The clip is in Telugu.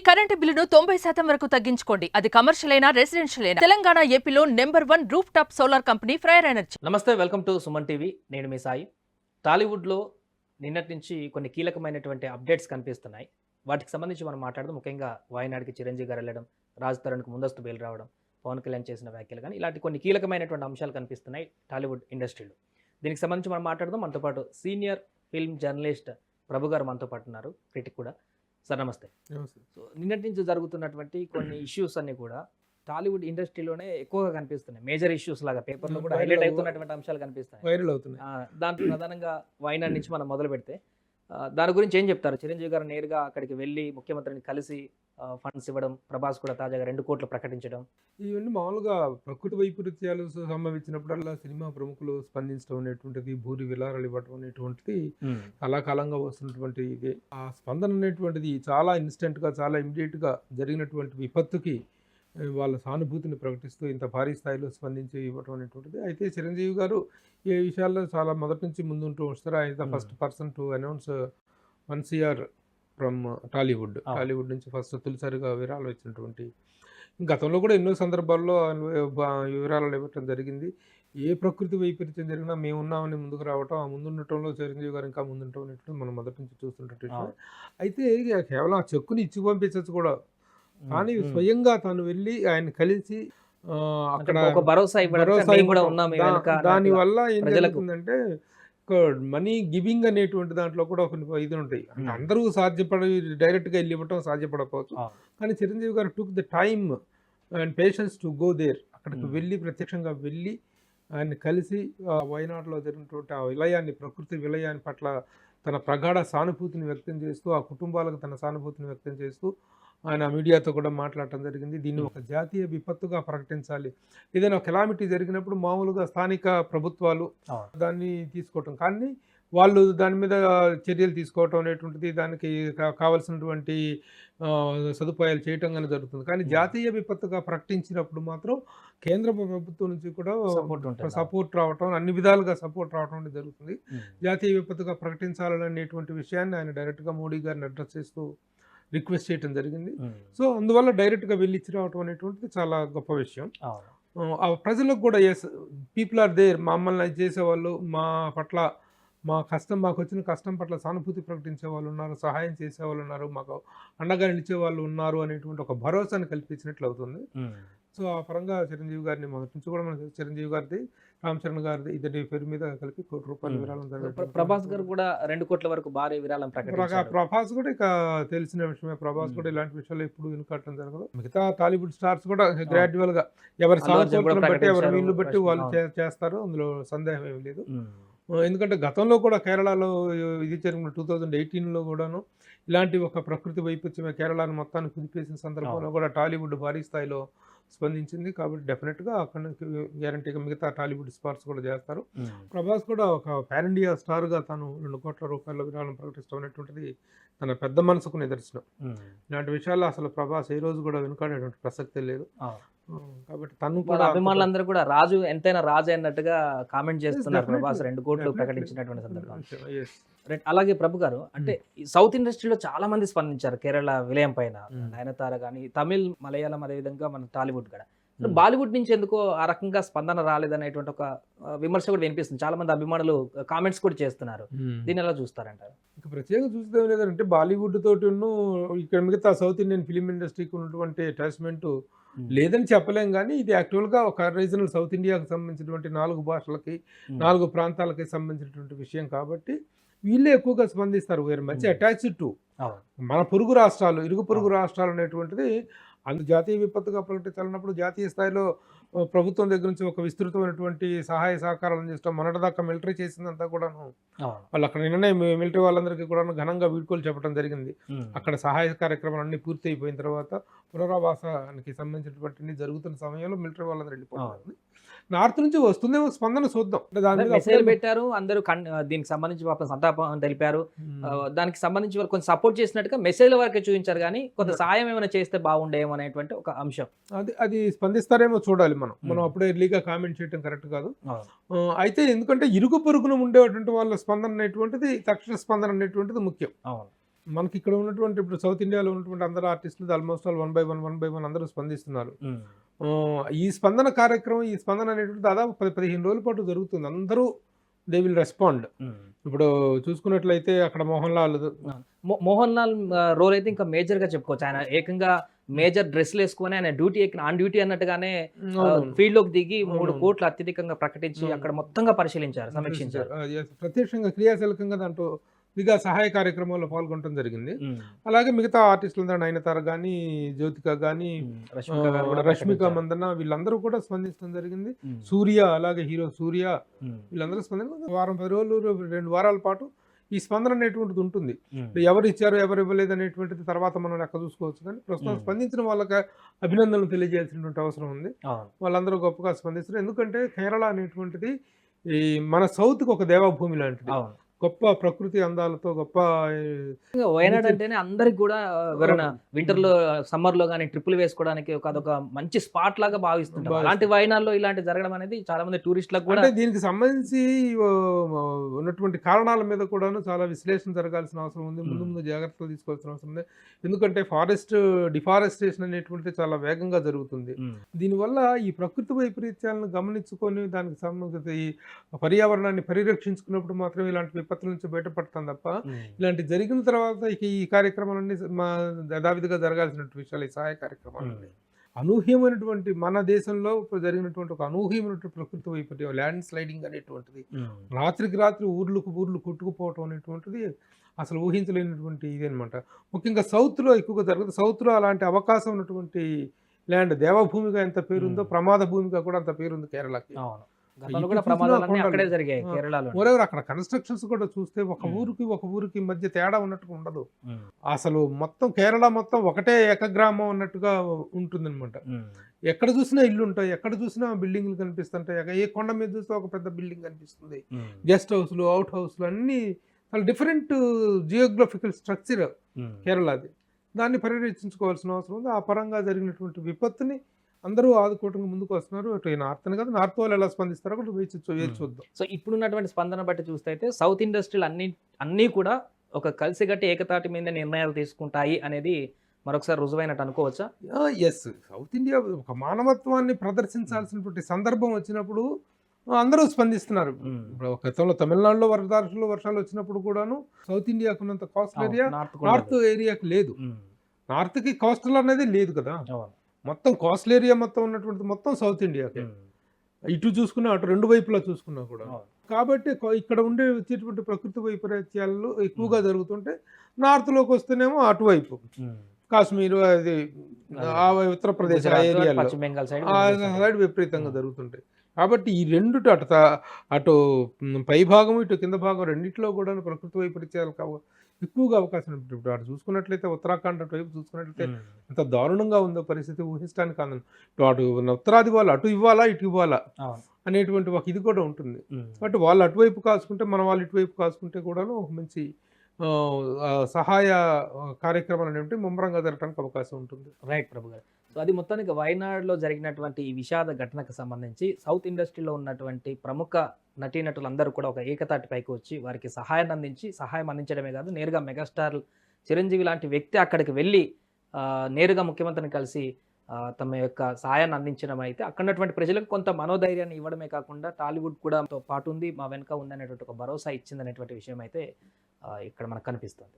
కరెంటు బిల్లును 90% వరకు తగ్గించుకోండి. అది కమర్షియల్ అయినా రెసిడెన్షియల్ అయినా. తెలంగాణ ఏపీలో #1 roof top solar company ఫ్రైర్ energy. నమస్తే, వెల్కమ్ టు సుమన్ టీవీ. నేను మీ సాయి. టాలీవుడ్లో నిన్నటి నుంచి కొన్ని కీలకమైనటువంటి అప్డేట్స్ కనిపిస్తున్నాయి. వాటికి సంబంధించి మనం మాట్లాడదాం. ముఖ్యంగా వాయనాడుకి చిరంజీవి గారు వెళ్ళడం, రాజ్ తరుణ్కి ముందస్తు బెయిల్ రావడం, పవన్ కళ్యాణ్ చేసిన వ్యాఖ్యలు కానీ ఇలాంటి కొన్ని కీలకమైనటువంటి అంశాలు కనిపిస్తున్నాయి టాలీవుడ్ ఇండస్ట్రీలో. దీనికి సంబంధించి మనం మాట్లాడదాం. మనతో పాటు సీనియర్ ఫిల్మ్ జర్నలిస్ట్ ప్రభు గారు మనతో పాటు ఉన్నారు, క్రిటిక్ కూడా. సార్ నమస్తే. సో నిన్నటి నుంచి జరుగుతున్నటువంటి కొన్ని ఇష్యూస్ అన్ని కూడా టాలీవుడ్ ఇండస్ట్రీలోనే ఎక్కువగా కనిపిస్తున్నాయి. మేజర్ ఇష్యూస్ లాగా పేపర్లో కూడా హైలైట్ అవుతున్నటువంటి అంశాలు కనిపిస్తాయి, వైరల్ అవుతున్నాయి. దాంట్లో ప్రధానంగా వైనాడ్ నుంచి మనం మొదలు పెడితే దాని గురించి ఏం చెప్తారు? చిరంజీవి గారు నేరుగా అక్కడికి వెళ్ళి ముఖ్యమంత్రిని కలిసి ఫండ్స్ ఇవ్వడం, ప్రభాస్ కూడా తాజాగా 2 కోట్లు ప్రకటించడం, ఇవన్నీ మామూలుగా ప్రకృతి వైపరీత్యాలు సంభవించినప్పుడల్లా సినిమా ప్రముఖులు స్పందించడం అనేటువంటిది, భూరి విలారాలు ఇవ్వడం అనేటువంటిది చాలా కాలంగా వస్తున్నటువంటి ఇదే. ఆ స్పందన అనేటువంటిది చాలా ఇన్స్టెంట్గా, చాలా ఇమ్మీడియట్గా జరిగినటువంటి విపత్తుకి వాళ్ళ సానుభూతిని ప్రకటిస్తూ ఇంత భారీ స్థాయిలో స్పందించి ఇవ్వడం అనేటువంటిది. అయితే చిరంజీవి గారు ఈ విషయాల్లో చాలా మొదటి నుంచి ముందుంటూ వస్తారు. ఆయన the first person to announce 1 CR from Tollywood నుంచి ఫస్ట్ తొలిసారిగా విరాళం ఇచ్చినటువంటి. గతంలో కూడా ఎన్నో సందర్భాల్లో వివరాలు ఇవ్వటం జరిగింది. ఏ ప్రకృతి వైపరీత్యం జరిగినా మేము ఉన్నామని ముందుకు రావటం, ఆ ముందుండటంలో చిరంజీవి గారు ఇంకా ముందుండటం అనేటువంటి మనం మొదటి నుంచి చూస్తుంటే. అయితే కేవలం ఆ చెక్కుని ఇచ్చి పంపించచ్చు కూడా, కానీ స్వయంగా తాను వెళ్ళి ఆయన కలిసి అక్కడ భరోసా దానివల్ల ఏం జరుగుతుందంటే మనీ గివింగ్ అనేటువంటి దాంట్లో కూడా కొన్ని ఇది ఉంటాయి. అందరూ డైరెక్ట్గా వెళ్ళి ఇవ్వటం సాధ్యపడకపోవచ్చు, కానీ చిరంజీవి గారు took the time and patience to go there. అక్కడికి వెళ్ళి ప్రత్యక్షంగా వెళ్ళి ఆయన కలిసి వయనాడులో జరిగినటువంటి ఆ విలయాన్ని, ప్రకృతి విలయాన్ని పట్ల తన ప్రగాఢ సానుభూతిని వ్యక్తం చేస్తూ, ఆ కుటుంబాలకు తన సానుభూతిని వ్యక్తం చేస్తూ ఆయన మీడియాతో కూడా మాట్లాడటం జరిగింది. దీన్ని ఒక జాతీయ విపత్తుగా ప్రకటించాలి. ఏదైనా కెలామిటీ జరిగినప్పుడు మామూలుగా స్థానిక ప్రభుత్వాలు దాన్ని తీసుకోవటం, కానీ వాళ్ళు దాని మీద చర్యలు తీసుకోవటం అనేటువంటిది, దానికి కావాల్సినటువంటి సదుపాయాలు చేయటం కానీ జరుగుతుంది. కానీ జాతీయ విపత్తుగా ప్రకటించినప్పుడు మాత్రం కేంద్ర ప్రభుత్వం నుంచి కూడా సపోర్ట్ రావటం, అన్ని విధాలుగా సపోర్ట్ రావటం అనేది జరుగుతుంది. జాతీయ విపత్తుగా ప్రకటించాలనేటువంటి విషయాన్ని ఆయన డైరెక్ట్గా మోడీ గారిని అడ్రస్ చేస్తూ రిక్వెస్ట్ చేయడం జరిగింది. సో అందువల్ల డైరెక్ట్గా వెళ్ళి ఇచ్చి రావటం అనేటువంటిది చాలా గొప్ప విషయం. ప్రజలకు కూడా ఎస్, పీపుల్ ఆర్ దేర్, మమ్మల్ని చేసేవాళ్ళు, మా పట్ల మాకు వచ్చిన కష్టం పట్ల సానుభూతి ప్రకటించే వాళ్ళు ఉన్నారు, సహాయం చేసేవాళ్ళు ఉన్నారు, మాకు అండగా నిలిచే వాళ్ళు ఉన్నారు అనేటువంటి ఒక భరోసాని కల్పించినట్లు అవుతుంది. సో ఆ పరంగా చిరంజీవి గారిని మొదటి నుంచి కూడా మనకి చిరంజీవి గారిది, రామ్ చరణ్ గారిది ఇద్దరి పేరు మీద కలిపి ₹1 విరాళం జరుగుతుంది. ప్రభాస్ గారు కూడా 2 కోట్ల వరకు భారీ విరాళం ప్రకటించారు. ప్రభాస్ కూడా ఇక తెలిసిన విషయమే. ప్రభాస్ కూడా ఇలాంటి విషయాలు ఎప్పుడు వెనుకట్టడం జరగదు. మిగతా టాలీవుడ్ స్టార్స్ కూడా గ్రాడ్యువల్ గా ఎవరి సామర్థ్యం బట్టి, ఎవరి వీళ్ళు బట్టి వాళ్ళు చేస్తారు, అందులో సందేహం ఏమి లేదు. ఎందుకంటే గతంలో కూడా కేరళలో ఇది జరిగిన 2018లో కూడాను ఇలాంటి ఒక ప్రకృతి వైపరీత్యమే కేరళను మొత్తాన్ని కుదిపేసిన సందర్భంలో కూడా టాలీవుడ్ భారీ స్థాయిలో స్పందించింది. కాబట్టి డెఫినెట్గా అక్కడ గ్యారంటీగా మిగతా టాలీవుడ్ స్టార్స్ కూడా చేస్తారు. ప్రభాస్ కూడా ఒక పాన్ ఇండియా స్టార్గా తాను ₹2 కోట్ల విరాళం ప్రకటిస్తాం అనేటువంటిది తన పెద్ద మనసుకు నిదర్శనం. ఇలాంటి విషయాల్లో అసలు ప్రభాస్ ఏ రోజు కూడా వెనుకాడేటువంటి ప్రసక్తే లేదు. కాబట్టి తను కూడా అభిమానులందరూ కూడా రాజు ఎంతైనా రాజు అన్నట్టుగా కామెంట్ చేస్తున్నారు ప్రభాస్ 2 కోట్లు ప్రకటించినటువంటి సందర్భం. అలాగే ప్రభు గారు, అంటే సౌత్ ఇండస్ట్రీలో చాలా మంది స్పందించారు కేరళ విలయం పైన. నయనతార కానీ, తమిళ్, మలయాళం, అదేవిధంగా మన టాలీవుడ్ కూడా. బాలీవుడ్ నుంచి ఎందుకో ఆ రకంగా స్పందన రాలేదనేటువంటి ఒక విమర్శ కూడా వినిపిస్తుంది. చాలా మంది అభిమానులు కామెంట్స్ కూడా చేస్తున్నారు. దీన్ని ఎలా చూస్తారంటారు? ఇక ప్రత్యేకంగా చూస్తే లేదంటే బాలీవుడ్ తోటి ఇక్కడ మిగతా సౌత్ ఇండియన్ ఫిలిం ఇండస్ట్రీకి ఉన్నటువంటి అటాచ్మెంట్ లేదని చెప్పలేం, కానీ ఇది యాక్చువల్గా ఒక రీజనల్ సౌత్ ఇండియాకి సంబంధించినటువంటి 4 భాషలకి, 4 ప్రాంతాలకి సంబంధించినటువంటి విషయం కాబట్టి వీళ్ళే ఎక్కువగా స్పందిస్తారు. వేరే మంచి అటాచ్డ్ టు మన పొరుగు రాష్ట్రాలు, ఇరుగు పొరుగు రాష్ట్రాలు అనేటువంటిది జాతీయ విపత్తుగా ప్రకటించాలన్నప్పుడు జాతీయ స్థాయిలో ప్రభుత్వం దగ్గర నుంచి ఒక విస్తృతమైనటువంటి సహాయ సహకారాలు అందిస్తాం. మొన్నటిదాకా మిలిటరీ చేసిందంతా కూడాను వాళ్ళు అక్కడ నిన్ననే మిలిటరీ వాళ్ళందరికీ కూడా ఘనంగా వీడ్కోలు చెప్పడం జరిగింది. అక్కడ సహాయ కార్యక్రమాలు అన్ని పూర్తి అయిపోయిన తర్వాత పునరావాసానికి సంబంధించినటువంటి జరుగుతున్న సమయంలో మిలిటరీ వాళ్ళందరూ వెళ్ళిపోతుంది. నార్త్ నుంచి వస్తుందేమో స్పందన, చూద్దాం. మెసేజ్ పెట్టారు అందరూ, దీనికి సంబంధించి పాపం సంతాపం తెలిపారు. దానికి సంబంధించి వాళ్ళు కొంచెం సపోర్ట్ చేసినట్టుగా మెసేజ్ల వరకే చూపించారు, కానీ కొంత సాయం ఏమైనా చేస్తే బాగుండేమో అనేటువంటి ఒక అంశం. అది స్పందిస్తారేమో చూడాలి. మనం అప్పుడే ఎర్లీగా కామెంట్ చేయడం కరెక్ట్ కాదు. అయితే ఎందుకంటే ఇరుగు పొరుగున ఉండేటువంటి వాళ్ళ స్పందన అనేటువంటిది, తక్షణ స్పందన అనేటువంటిది ముఖ్యం. మనకి ఇక్కడ ఉన్నటువంటి ఇప్పుడు సౌత్ ఇండియాలో ఉన్నటువంటి అందరు ఆర్టిస్టులు ఆల్మోస్ట్ ఆల్ 1 by 1 అందరూ స్పందిస్తున్నారు. ఈ స్పందన కార్యక్రమం, ఈ స్పందన అనేటువంటి దాదాపు 15 రోజుల పాటు జరుగుతుంది. అందరూ దే విల్ రెస్పాండ్. ఇప్పుడు చూసుకున్నట్లయితే అక్కడ మోహన్ లాల్ రోల్ అయితే ఇంకా మేజర్ గా చెప్పుకోవచ్చు. ఆయన ఏకంగా మేజర్ డ్రెస్లు వేసుకొని ఆయన డ్యూటీ ఆన్ డ్యూటీ అన్నట్టుగానే ఫీల్డ్ లోకి దిగి 3 కోట్లు అత్యధికంగా ప్రకటించి అక్కడ మొత్తంగా పరిశీలించారు, సమీక్షించారు. ప్రత్యక్షంగా క్రియాశీలకంగా దాంట్లో ఇదిగా సహాయ కార్యక్రమాల్లో పాల్గొనడం జరిగింది. అలాగే మిగతా ఆర్టిస్టులు నయనతార కానీ, జ్యోతిక కానీ, రష్మిక మందన్న వీళ్ళందరూ కూడా స్పందించడం జరిగింది. సూర్య, అలాగే హీరో సూర్య వీళ్ళందరూ స్పందించారు. వారం 10 రోజులు 2 వారాల పాటు ఈ స్పందన అనేటువంటిది ఉంటుంది. ఎవరు ఇచ్చారు ఎవరు ఇవ్వలేదు అనేటువంటిది తర్వాత మనం లెక్క చూసుకోవచ్చు. కానీ ప్రస్తుతం స్పందించిన వాళ్ళకి అభినందనలు తెలియజేయాల్సినటువంటి అవసరం ఉంది. వాళ్ళందరూ గొప్పగా స్పందిస్తారు. ఎందుకంటే కేరళ అనేటువంటిది ఈ మన సౌత్కి ఒక దేవభూమి లాంటిది. గొప్ప ప్రకృతి అందాలతో గొప్ప వయనాడ్ అంటేనే అందరికి కూడా ఎవరైనా వింటర్ లో సమ్మర్ లో కానీ ట్రిప్పులు వేసుకోవడానికి అదొక మంచి స్పాట్ లాగా భావిస్తుంటారు. అలాంటి వయనాల్లో ఇలాంటి జరగడం అనేది చాలా మంది టూరిస్టులకు కూడా దీనికి సంబంధించి ఉన్నటువంటి కారణాల మీద కూడాను చాలా విశ్లేషణ జరగాల్సిన అవసరం ఉంది. ముందు జాగ్రత్తలు తీసుకోవాల్సిన అవసరం ఉంది. ఎందుకంటే ఫారెస్ట్ డిఫారెస్టేషన్ అనేటువంటిది చాలా వేగంగా జరుగుతుంది. దీనివల్ల ఈ ప్రకృతి వైపరీత్యాలను గమనించుకొని దానికి సంబంధించి ఈ పర్యావరణాన్ని పరిరక్షించుకున్నప్పుడు మాత్రం ఇలాంటి విపత్తుల నుంచి బయటపడతాం తప్ప ఇలాంటి జరిగిన తర్వాత ఈ కార్యక్రమాలన్నీ యథావిధిగా జరగాల్సిన విషయాలు, ఈ సహాయ కార్యక్రమాలన్నీ అనూహ్యమైనటువంటి మన దేశంలో జరిగినటువంటి ఒక అనూహ్యమైనటువంటి ప్రకృతి వైపరీత్యం, ల్యాండ్ స్లైడింగ్ అనేటువంటిది, రాత్రికి రాత్రి ఊర్లు కొట్టుకుపోవటం అనేటువంటిది అసలు ఊహించలేనటువంటి ఇది అనమాట. ముఖ్యంగా సౌత్లో ఎక్కువగా జరుగుతుంది. సౌత్లో అలాంటి అవకాశం ఉన్నటువంటి ల్యాండ్ దేవభూమిగా ఎంత పేరుందో ప్రమాద భూమిగా కూడా అంత పేరుంది కేరళకి. మోరెవర్ అక్కడ కన్స్ట్రక్షన్స్ కూడా చూస్తే ఒక ఊరికి మధ్య తేడా ఉన్నట్టుగా ఉండదు. అసలు మొత్తం కేరళ మొత్తం ఒకటే ఏకగ్రామం అన్నట్టుగా ఉంటుందన్నమాట. ఎక్కడ చూసినా ఇల్లు ఉంటాయి, ఎక్కడ చూసినా బిల్డింగ్లు కనిపిస్తుంటాయి. ఏ కొండ మీద చూస్తే ఒక పెద్ద బిల్డింగ్ కనిపిస్తుంది. గెస్ట్ హౌస్లు, అవుట్ హౌస్లు అన్ని చాలా డిఫరెంట్ జియోగ్రఫికల్ స్ట్రక్చర్ కేరళది. దాన్ని పరిరక్షించుకోవాల్సిన అవసరం ఉంది. ఆ పరంగా జరిగినటువంటి విపత్తుని అందరూ ఆదుకోవడానికి ముందుకు వస్తున్నారు. అటు నార్త్ అని కాదు, నార్త్ వాళ్ళు ఎలా స్పందిస్తారో కూడా వేచి చూద్దాం. సో ఇప్పుడున్నటువంటి స్పందన బట్టి చూస్తే అయితే సౌత్ ఇండస్ట్రీలు అన్నీ కూడా ఒక కలిసిగట్టి ఏకతాటి మీద నిర్ణయాలు తీసుకుంటాయి అనేది మరొకసారి రుజువైనట్టు అనుకోవచ్చా? ఎస్, సౌత్ ఇండియా ఒక మానవత్వాన్ని ప్రదర్శించాల్సినటువంటి సందర్భం వచ్చినప్పుడు అందరూ స్పందిస్తున్నారు. ఇప్పుడు గతంలో తమిళనాడులో వర్షాలు వచ్చినప్పుడు కూడాను సౌత్ ఇండియాకు ఉన్నంత కోస్టల్ ఏరియా నార్త్ ఏరియాకి లేదు. నార్త్కి కోస్టల్ అనేది లేదు కదా. మొత్తం కోస్టల్ ఏరియా మొత్తం ఉన్నటువంటి మొత్తం సౌత్ ఇండియాకే. ఇటు చూసుకున్నా అటు రెండు వైపులా చూసుకున్నా కూడా. కాబట్టి ఇక్కడ వచ్చేటువంటి ప్రకృతి వైపరీత్యాలు ఎక్కువగా జరుగుతుంటే నార్త్లోకి వస్తేనేమో అటువైపు కాశ్మీరు, అది ఉత్తరప్రదేశ్ ఆ ఏరియాలో సైడ్ విపరీతంగా జరుగుతుంటాయి. కాబట్టి ఈ రెండు అటు పై భాగం ఇటు కింద భాగం రెండింటిలో కూడా ప్రకృతి వైపరీత్యాలు ఎక్కువగా అవకాశం ఉంటుంది. ఇప్పుడు అటు చూసుకున్నట్లయితే ఉత్తరాఖండ్ అటువైపు చూసుకున్నట్లయితే ఎంత దారుణంగా ఉందో పరిస్థితి ఊహించడానికి కాదు. ఇప్పుడు అటు ఉత్తరాది వాళ్ళు అటు ఇవ్వాలా ఇటు ఇవ్వాలా అనేటువంటి ఒక ఇది కూడా ఉంటుంది. బట్ వాళ్ళు అటువైపు కాసుకుంటే మన వాళ్ళు ఇటువైపు కాసుకుంటే కూడాను ఒక మంచి సహాయ కార్యక్రమాలు అనేవి ముమ్మరంగా జరగడానికి అవకాశం ఉంటుంది. రైట్ ప్రభు గారు. సో అది మొత్తానికి వయనాడులో జరిగినటువంటి ఈ విషాద ఘటనకు సంబంధించి సౌత్ ఇండస్ట్రీలో ఉన్నటువంటి ప్రముఖ నటీనటులందరూ కూడా ఒక ఏకతాటిపైకి వచ్చి వారికి సహాయం అందించడమే కాదు, నేరుగా మెగాస్టార్ చిరంజీవి లాంటి వ్యక్తి అక్కడికి వెళ్ళి నేరుగా ముఖ్యమంత్రిని కలిసి తమ యొక్క సహాయాన్ని అందించడం అయితే అక్కడ ఉన్నటువంటి ప్రజలకు కొంత మనోధైర్యాన్ని ఇవ్వడమే కాకుండా టాలీవుడ్ కూడా పాటు ఉంది, మా వెనుక ఉందనేటువంటి ఒక భరోసా ఇచ్చిందనేటువంటి విషయం అయితే ఇక్కడ మనకు కనిపిస్తుంది.